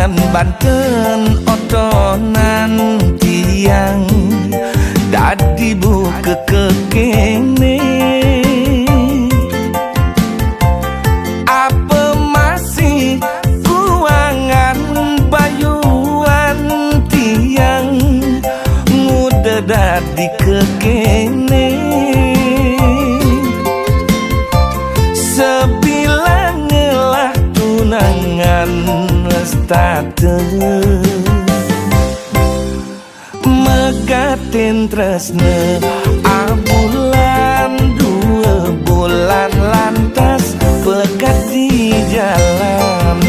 Lamongan Banten otonan tiang dadi buka kekene. Apa masih kuangan bayuan tiang muda dadi kekene. Sebilang ngelah tunangan state megatin tresne abulan 2 bulan lantas pegat di jalan.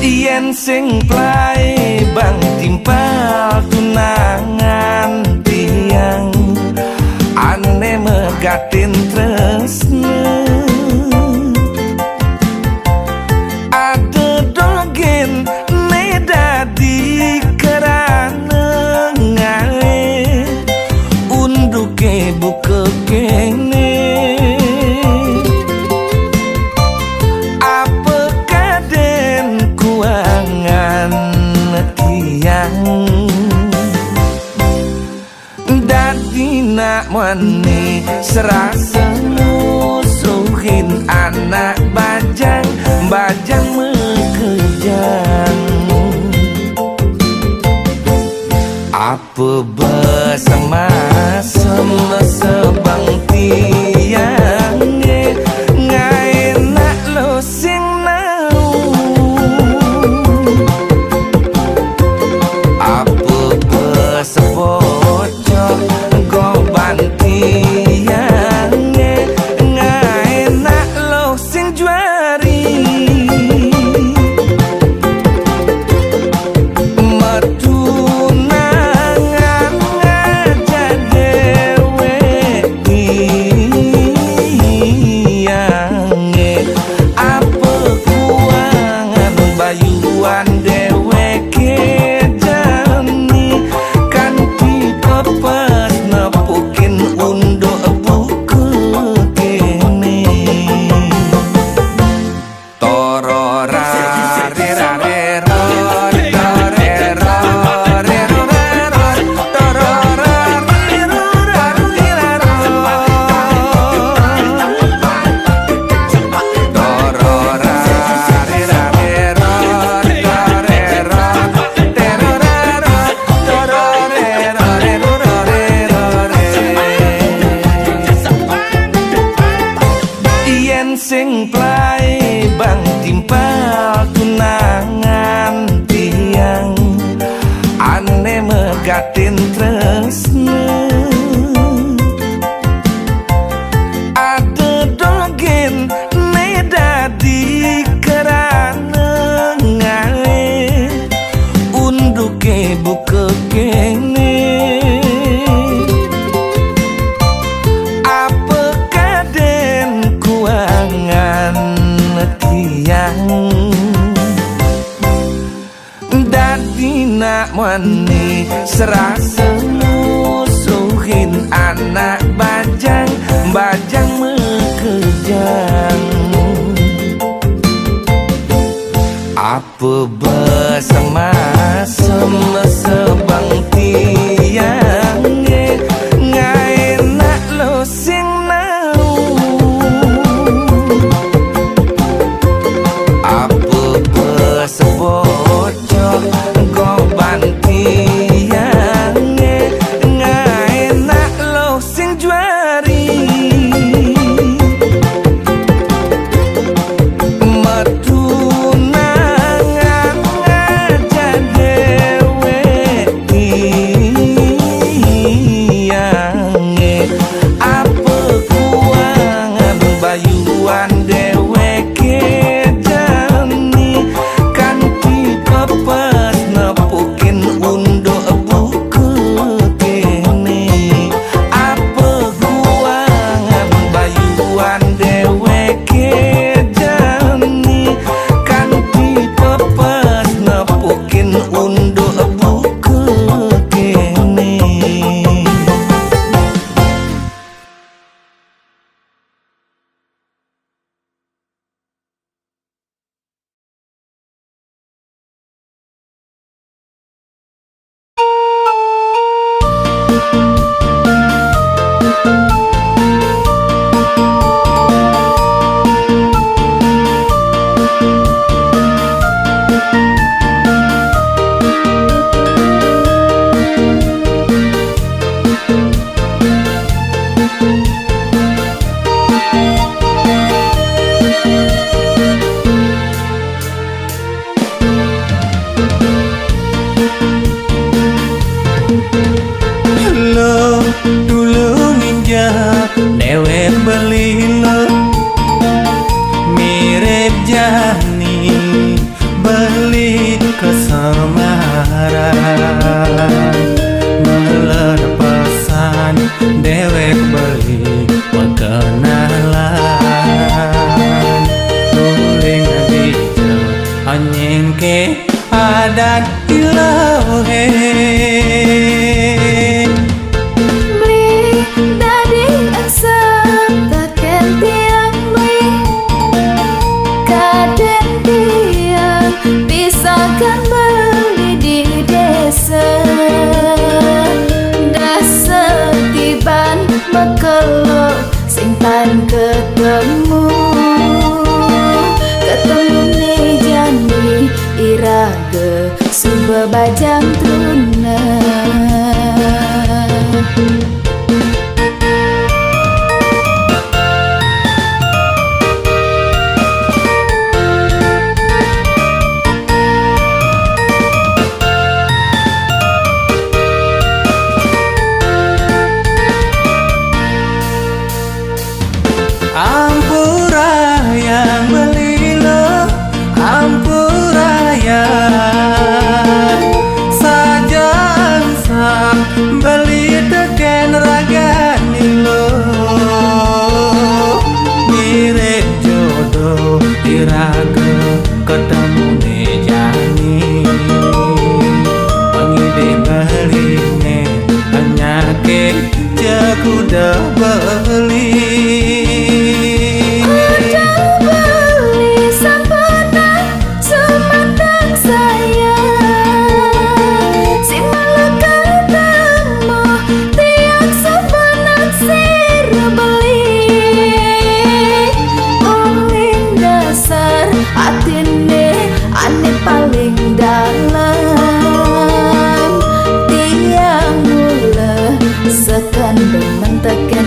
Yen sing plai bang timpal tunangan tiang ane megatin tresne. Ada dogen ne dadi kerana ngae unduke buka kene. Apa kaden kuangan tiang dadi nak mani serasa musuhin anak bajang bajang mekejang. Apa bersama sebang tiang ngai nak lo sing nau. Apa bersepocok goban tiang ngai nak lo sing juari. Sing plai bang timpal tunangan tiang ane megatin tresne. Ada dogen ne dadi kerana ngae unduke buka kene. Tiang dadi nak mani serasa musuhin anak bajang bajang mekejang. Apa bersama sebang tiang ngai nak lo sing nau. Sebocok goban tiang ngai nak lo sing juari. Metunangan aja dewe Jani beli ke Semarang, meledak pesan dewek beli perkenalan. Tuling hijau anjing ke adat ilohe. Ketemu nih Jani irage suba bajang truna. Ampura yang beli lo, ampura yang sajang sang beli teken ragani lo. Mirip jodoh iraga ketemu nih Jani, pengide beli ne hanya ke jakuda beli.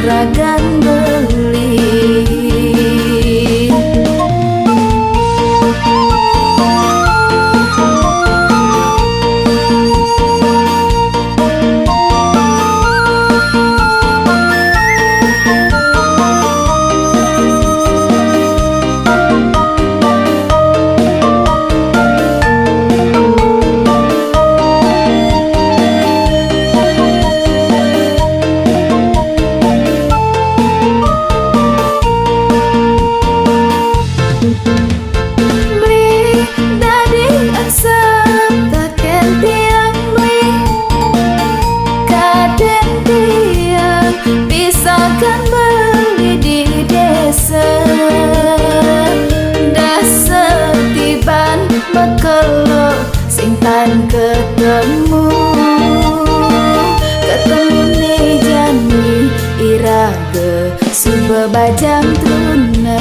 Ragan beli ketemu nih Jani irage suba bajang truna.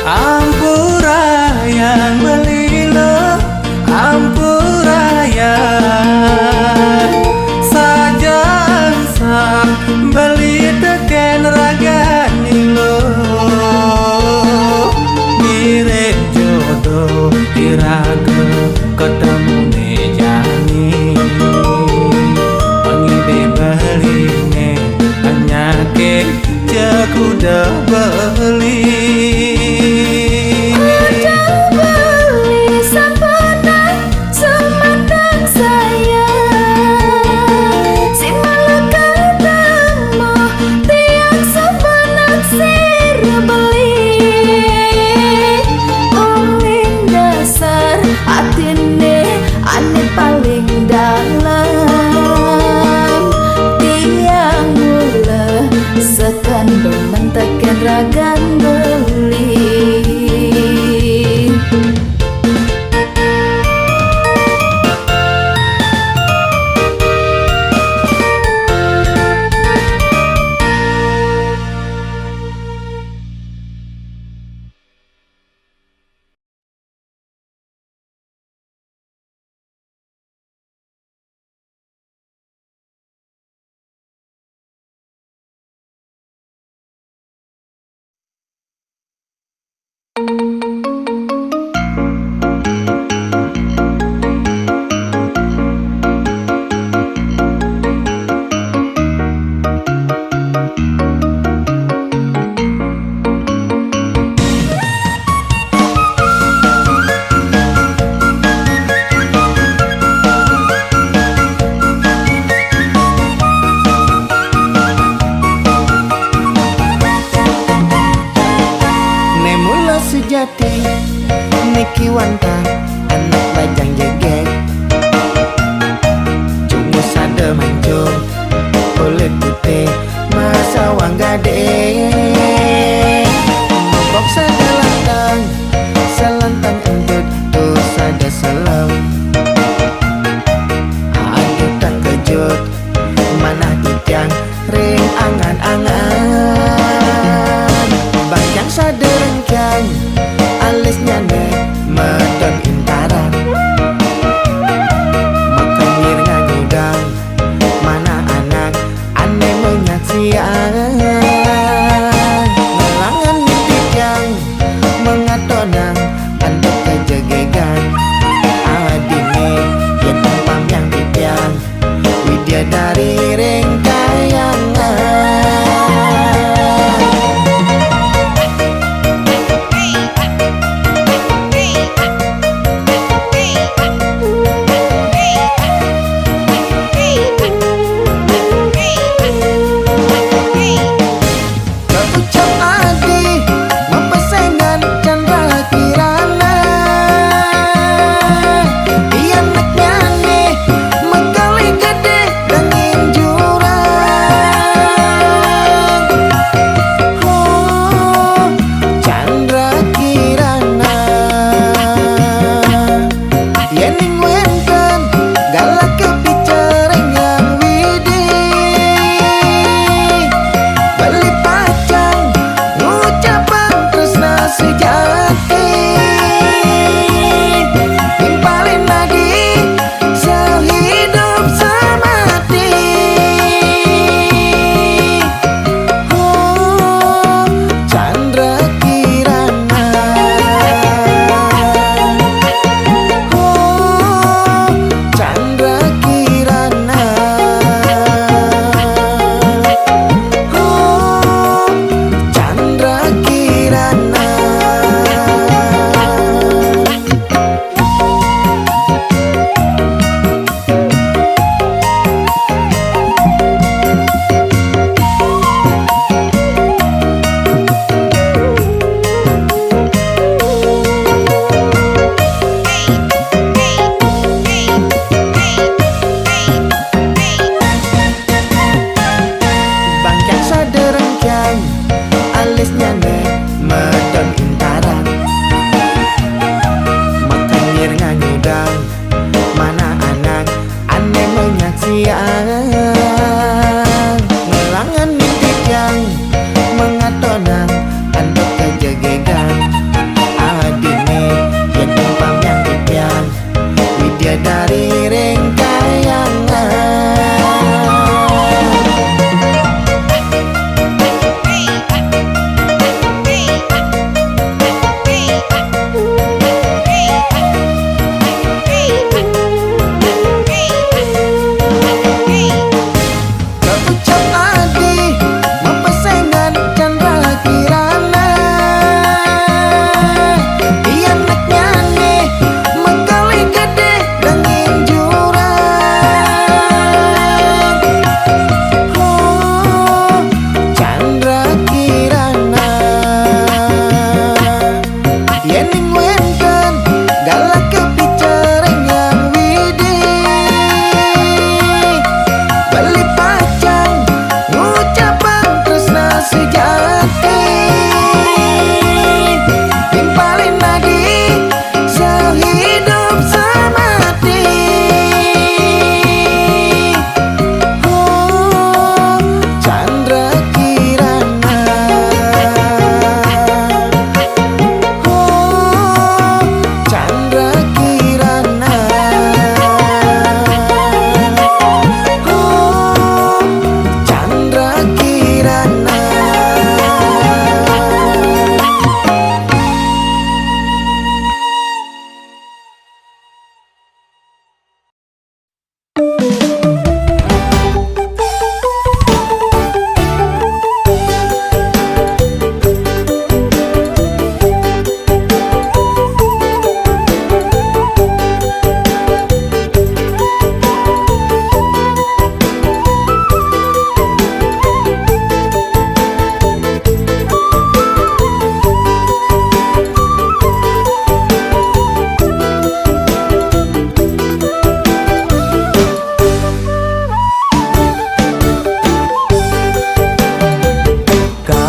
Ampura yang beli lo, ampura yang sajang sang beli teken ragani lo. Mirip jodoh iraga ketemu nih Jani, pengide beli ne hanya ke jakuda beli. Ragan jati niki wanta anak bajang jeget cungu sade mancung kulit putih masawang gade bok sade lantang selantang entut tuh sade selam aduh tang kejut mana tijang ring angan-angan bajang sade rencang alisnya ne medon intaran makanyir ngagudang mana anak ane menyaksian ngelangan tijang mengatonang antuk kejegegan adine yen umpam yang tijang widya dari ring kayangan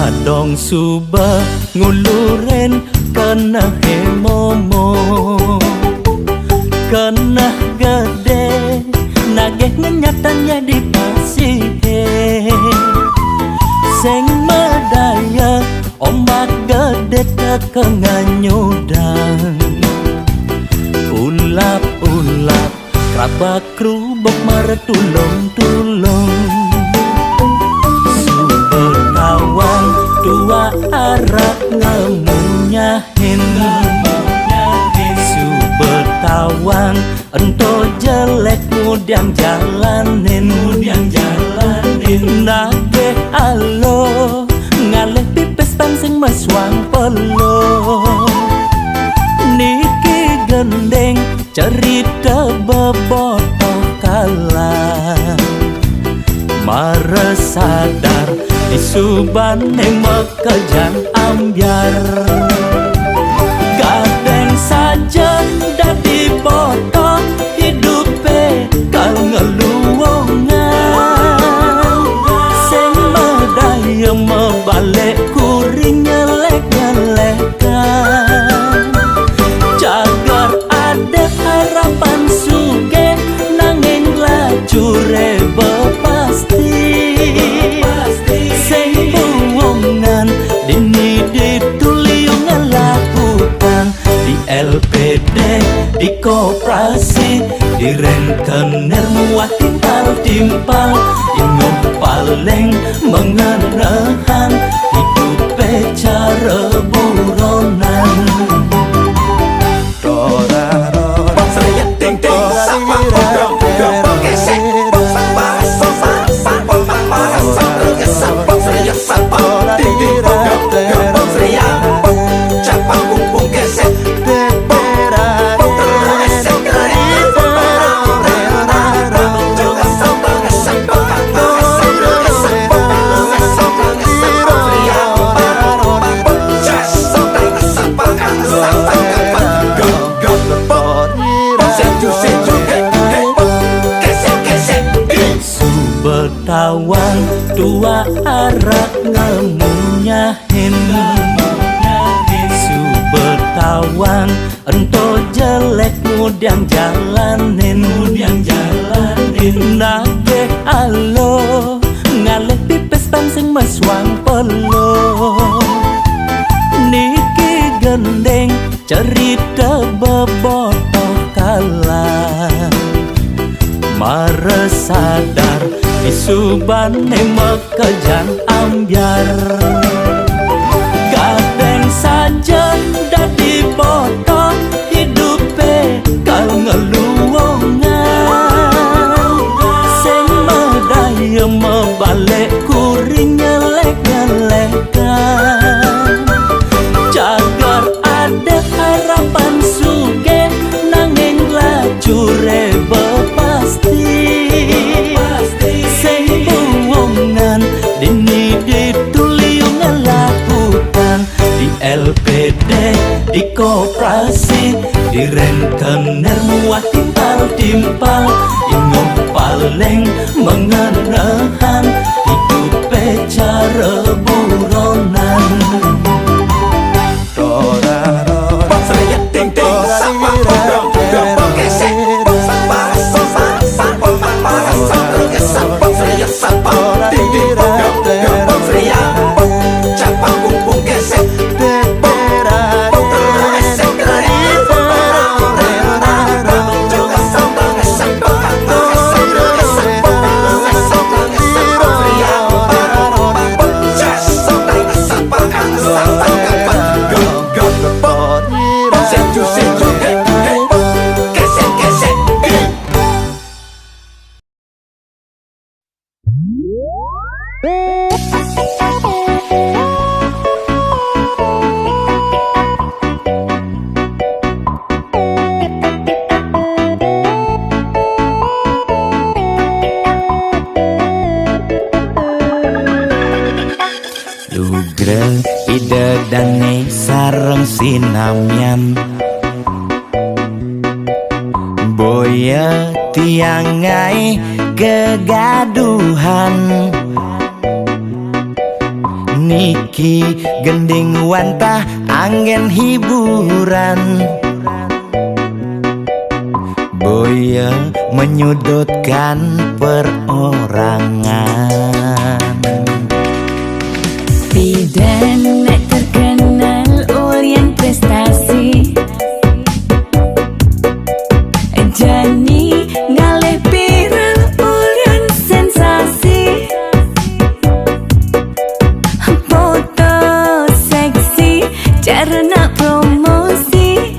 madong suba nguluren kena hemomo kena gede nageh ngenyatanya di pasihe sing medaya ombak gede tekenganyudang ulap-ulap kerabak kerubuk meretulung-tulung Subetawang dua arak ngemunyahin Subetawang ento jelek mudiang jalanin nage alo ngalih pipis pansing meswang pelo niki gendeng cerita bebotoh kalah mare sadar di subane mekejang ambyar gadeng saja dadi botoh hidupe kal ngeluwongan sing medaya mebalik kuring nyelek-nyelekan jagar ada harapan suge nanging lajure bepasti sing buwongan dini dituliung ngelakukan di LPD di koperasi di rentenir muat timpal-timpal ingin paling mengenahan hidup cara buronan Subetawang dua arak ngemunyahin Subetawang ento jelek mudiang jalanin nage alo ngalih pipis pansing meswang pelo niki gendeng cerita bebotoh kalah mare sadar di subane mekejang ambyar gadeng saja dadi botoh hidupe kal ngeluwongan sing medaya mebalik kuring nyelek-nyelekan jagar ada harapan suge nanging lajure bepasti sing buwongan dini dituliung ngelakukan di LPD di koperasi di rentenir muat timpal-timpal ingin paling mengenahan hidup cara buronan idedane sareng sinamyan boya tiangai kegaduhan niki gending wantah angin hiburan. Boya menyudutkan perorangan. Bidan nek terkenal Orient prestasi, Jani ngalih viral Orient sensasi. Foto seksi cara nak promosi,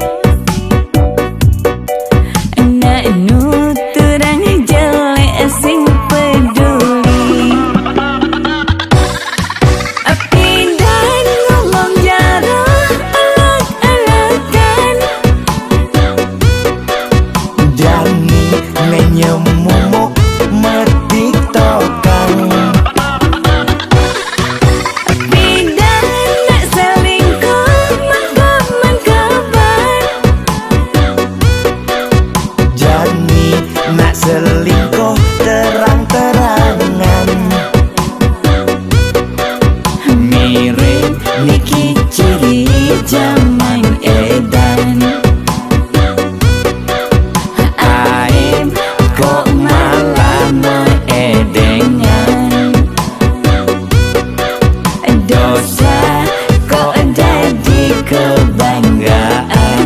nak nuturang jelek sing peduli. Pindah ngomong jarang alak-alakan, Jani menyemumuk mertiktokan. pindah nak selingkuh makaman kabar. Jani nak selingkuh terang-terangan. Mirip Niki ciri zaman edan. Aib kok malah meedengan, dosa kok jadi kebanggaan.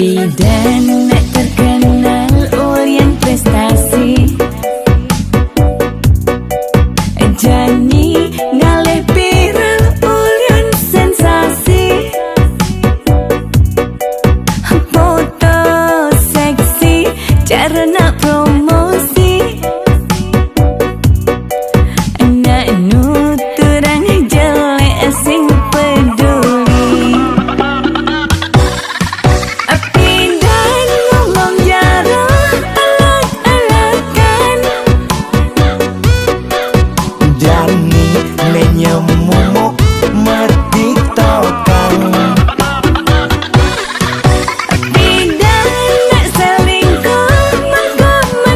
Bidan nek terkenal Orient prestasi, Jani ngalih viral Orient sensasi. Foto seksi cara nak promosi, nak nuturang jelek sing peduli. Pindah ngomong jarang alak-alakan, Jani menyemumuk mertiktokan. pindah nak selingkuh makaman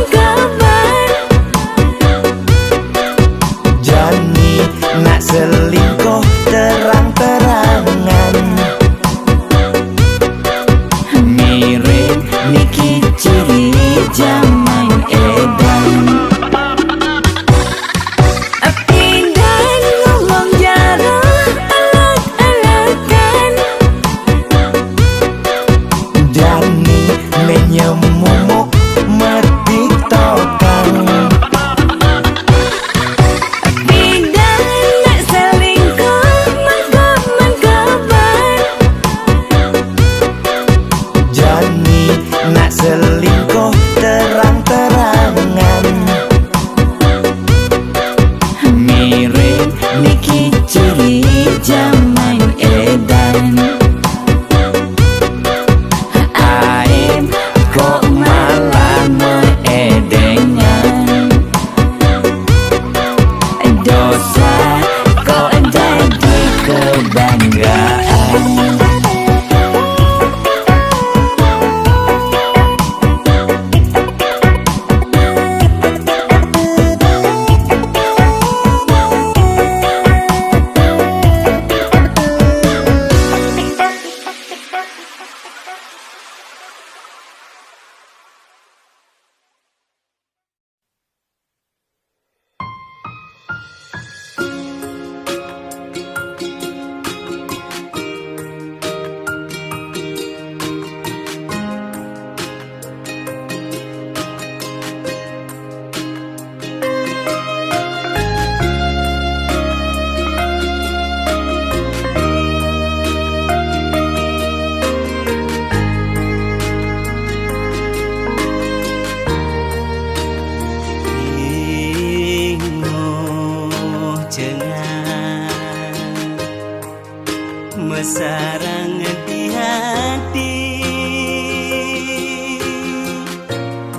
barang di hati,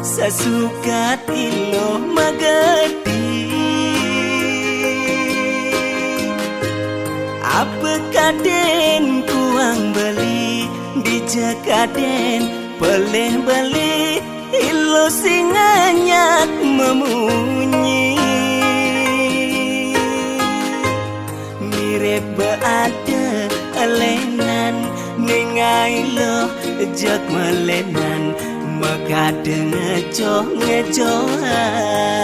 sasukat ilo magadi. Apa kaden kuang beli di jakaden peleh beli ilo singanyak memunyi. Mirip beada alenan ningai lo jak melenan makade ngejoh ngejohan.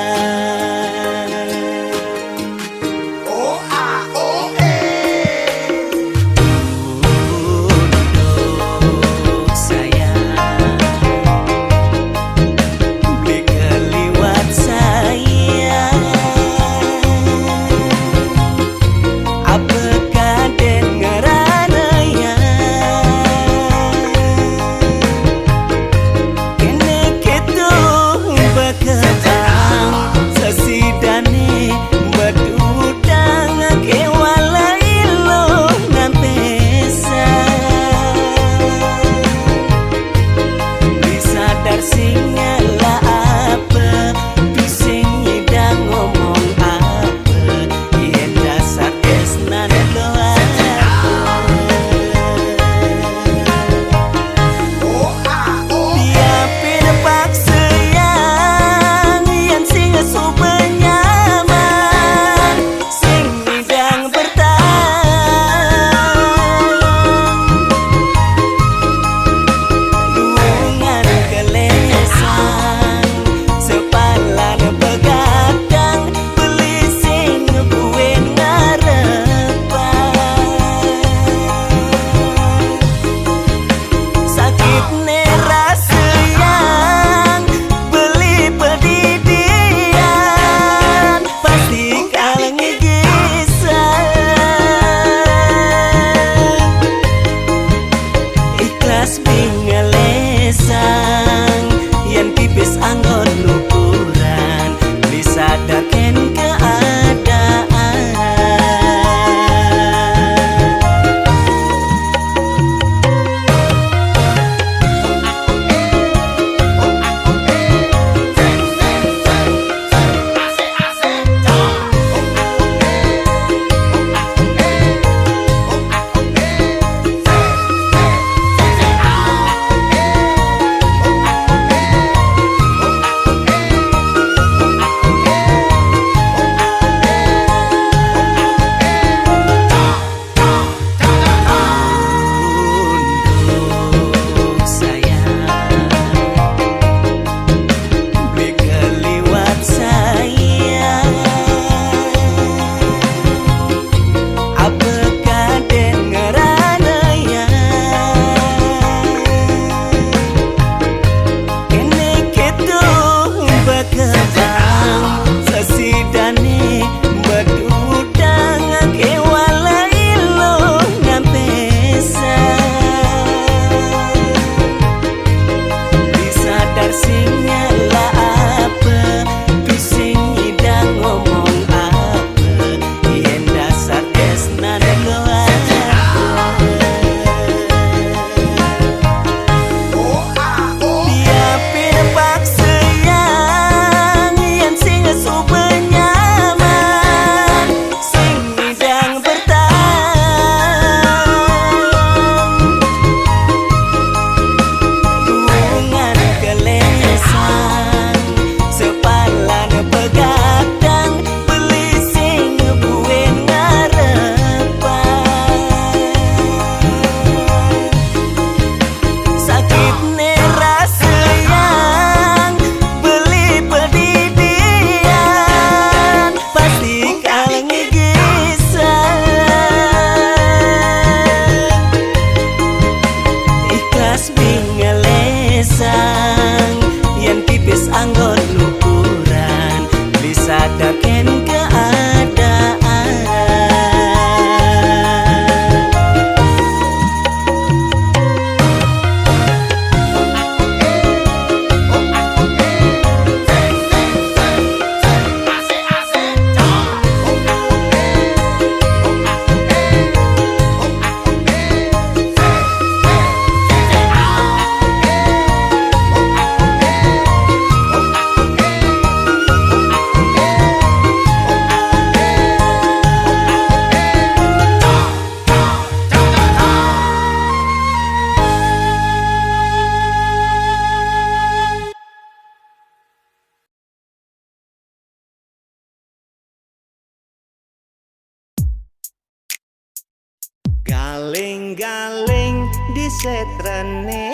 galing disetrene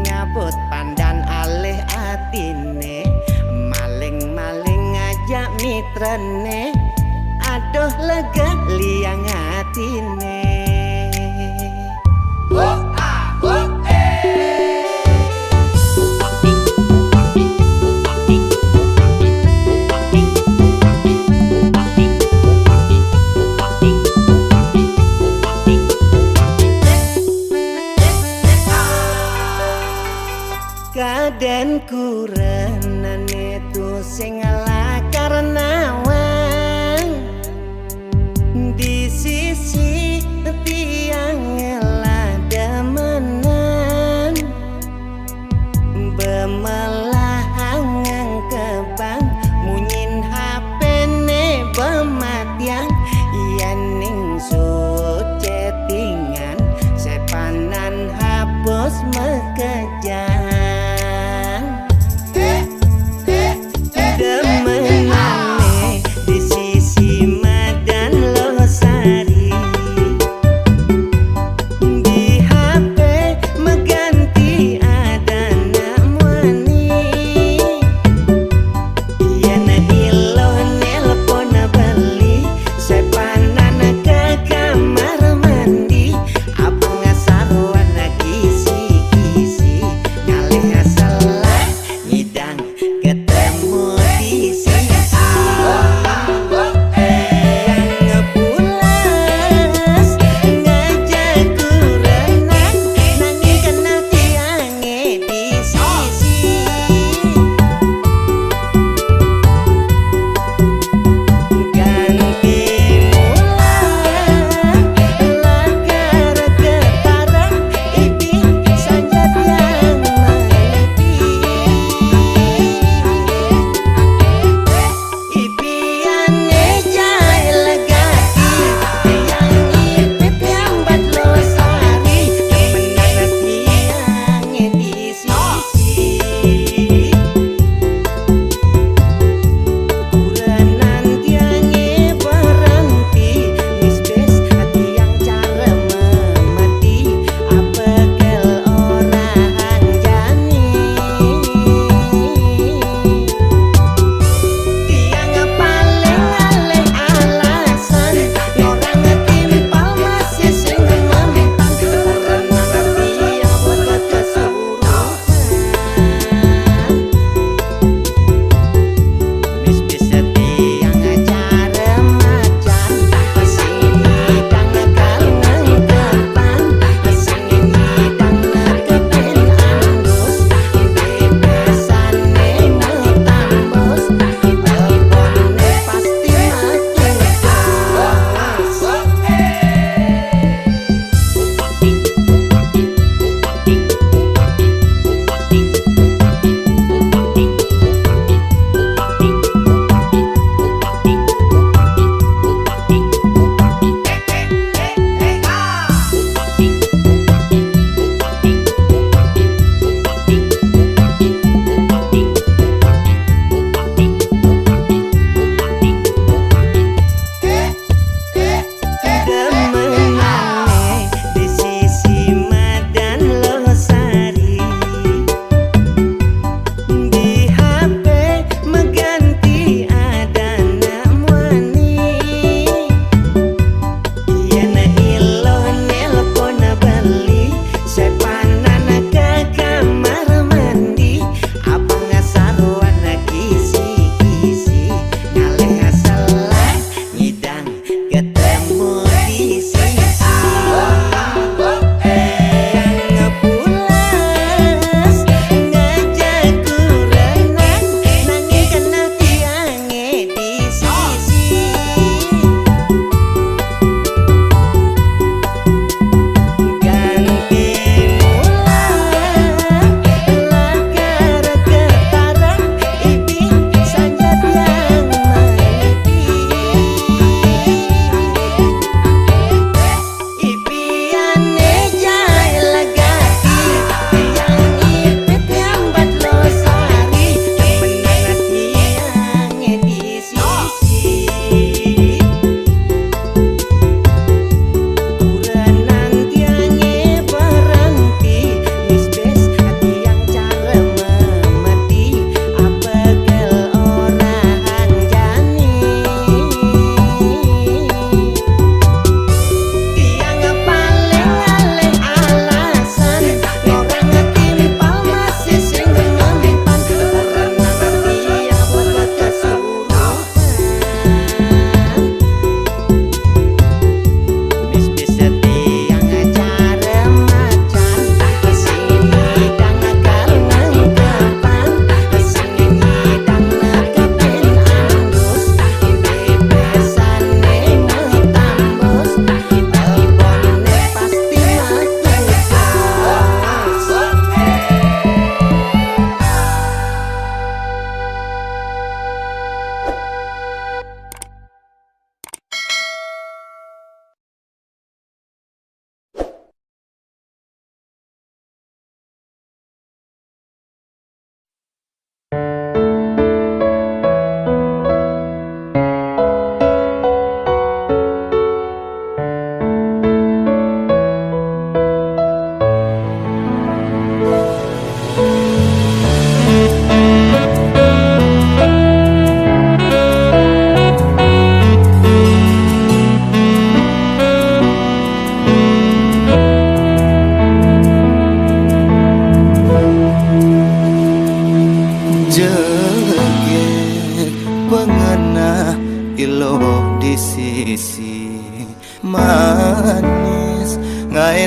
ngabot pandan alih atine maling-maling ngajak mitrene aduh lega liang atine. Kaden kurenane tu sing ala karena wang di sisi tiang ngelah demenan bemelah angang kebang munyin hapene bematiang yaning sut chattingan sepanan hapus mekejang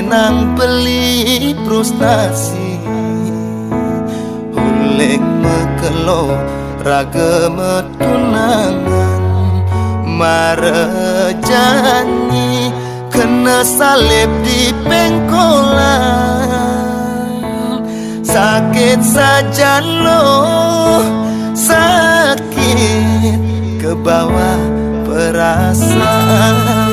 nang beli frustasi Hulek mekelo raga metunangan Marejani kena salib di pengkolan Sakit saja lo sakit ke bawah perasaan